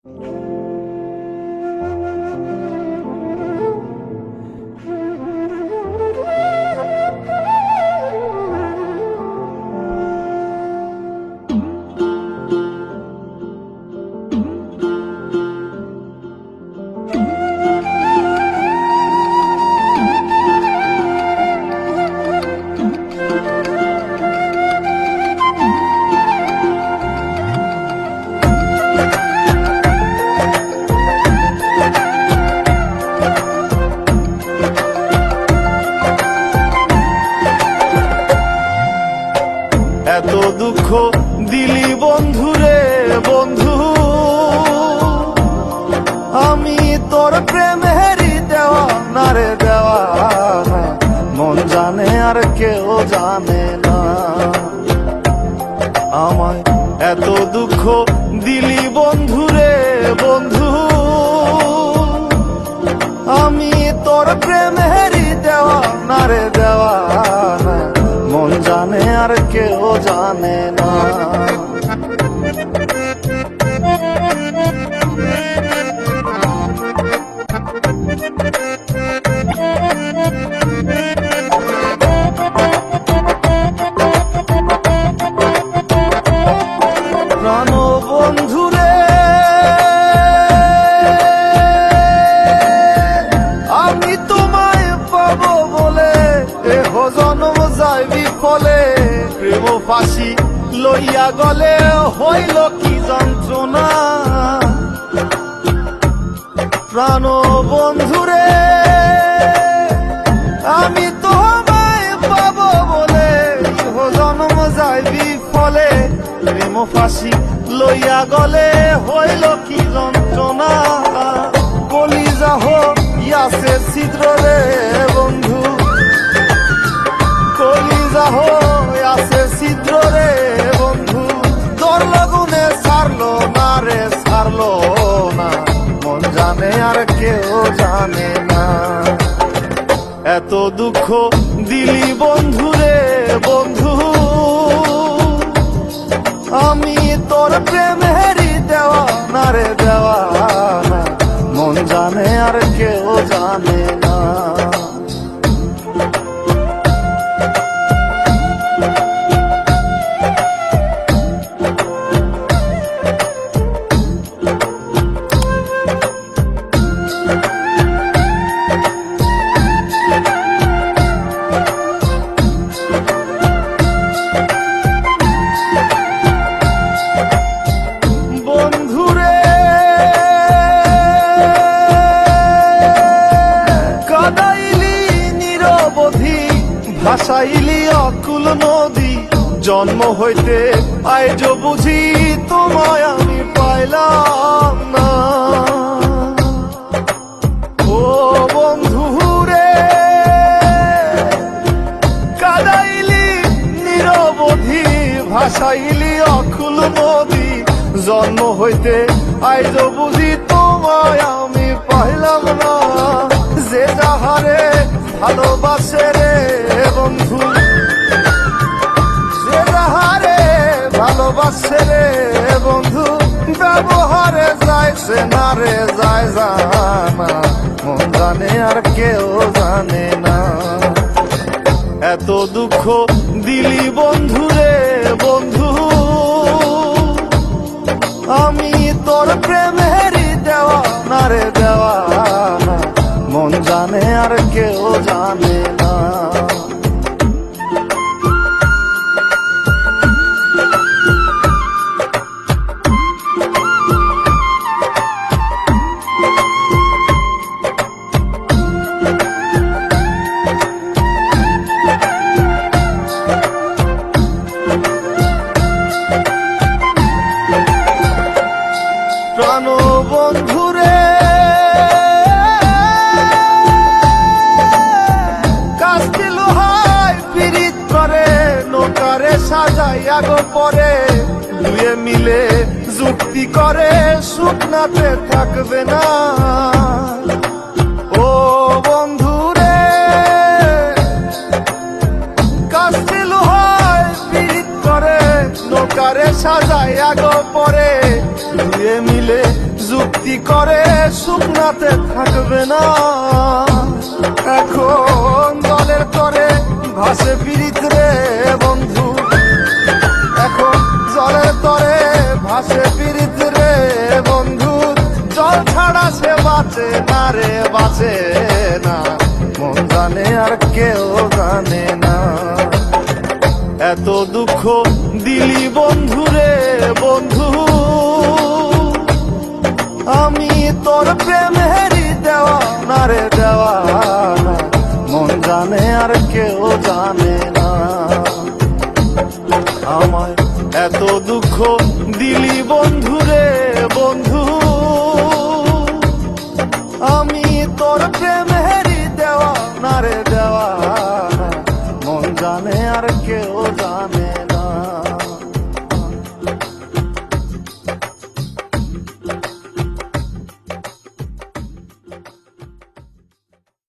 এত দুঃখ দিলি বন্ধুরে বন্ধু, আমি তোর প্রেমেরই দেওয়া না রে দেওয়া, মন জানে আর কেউ জানে না। আমায় এত দুঃখ দিলি বন্ধুরে বন্ধু, আমি তোর প্রেমেরই দেওয়া না রে দেওয়া, মন জানে আর কেউ জানে না। প্রাণ বন্ধুরে আমি তোমায় পাবো বলে এহ জন্ম যায় বিফলে, প্রেম ফাঁসি লইয়া গলে হইল কি যন্ত্রণা। প্রাণ বন্ধুরে আমি তোমায় পাবো বলে এহ জন্ম যায় বিফলে, প্রেম ফাঁসি লইয়া গলে হইল কি যন্ত্রণা। কলিজা হইয়াছে ছিদ্র রে বন্ধু, কলিজা হইয়াছে ছিদ্র রে বন্ধু, তোর লগুনে ছাড়লো না রে ছাড়লো না, মন জানে আর কেউ জানে না। এত দুঃখ দিলি বন্ধুরে বন্ধু, আমি তোর প্রেমেরই দেওয়া না রে দেওয়া, মন জানে আর কেউ জানে না। ভাসাইলি অকুল নদী, জন্ম হইতে আইজ বুঝি তোমায় আমি পাইলাম না। ও বন্ধু রে কাদাইলি নিরবধি, ভাসাইলি অকুল নদী, জন্ম হইতে আইজ বুঝি তোমায় আমি পাইলাম না। যে যাহারে ভালোবাসে রে বন্ধু, যে যাহারে ভালোবাসে রে বন্ধু, ব্যবহারে যাইছে না রে যায় জানা, মন জানে আর কেউ জানে না। এত দুঃখ দিলি বন্ধুরে বন্ধু, আমি তোর প্রেমেরই দেওয়া না রে দেওয়া, মন জানে আর কেউ জানে না। প্রাণ বন্ধুরে সাজাইয়া গো পরে দুয়ে মিলে যুক্তি করে শুকনাতে থাকবে না। ও বন্ধু রে কাস্তে লোহায় পিরিত করে নৌকারে সাজাইয়া গো পরে দুয়ে মিলে দিলে যুক্তি করে শুকনাতে থাকবে না। এখন জলের তরে ভাসে পীড়িত রে বন্ধু, এখন জলের তরে ভাসে পীড়িত রে বন্ধু। জল ছাড়া সে বাঁচে না রে, বাঁচে না। মন জানে আর কেউ জানে না। এত দুঃখ দিলি বন্ধু রে বন্ধু, আমি তোর প্রেমে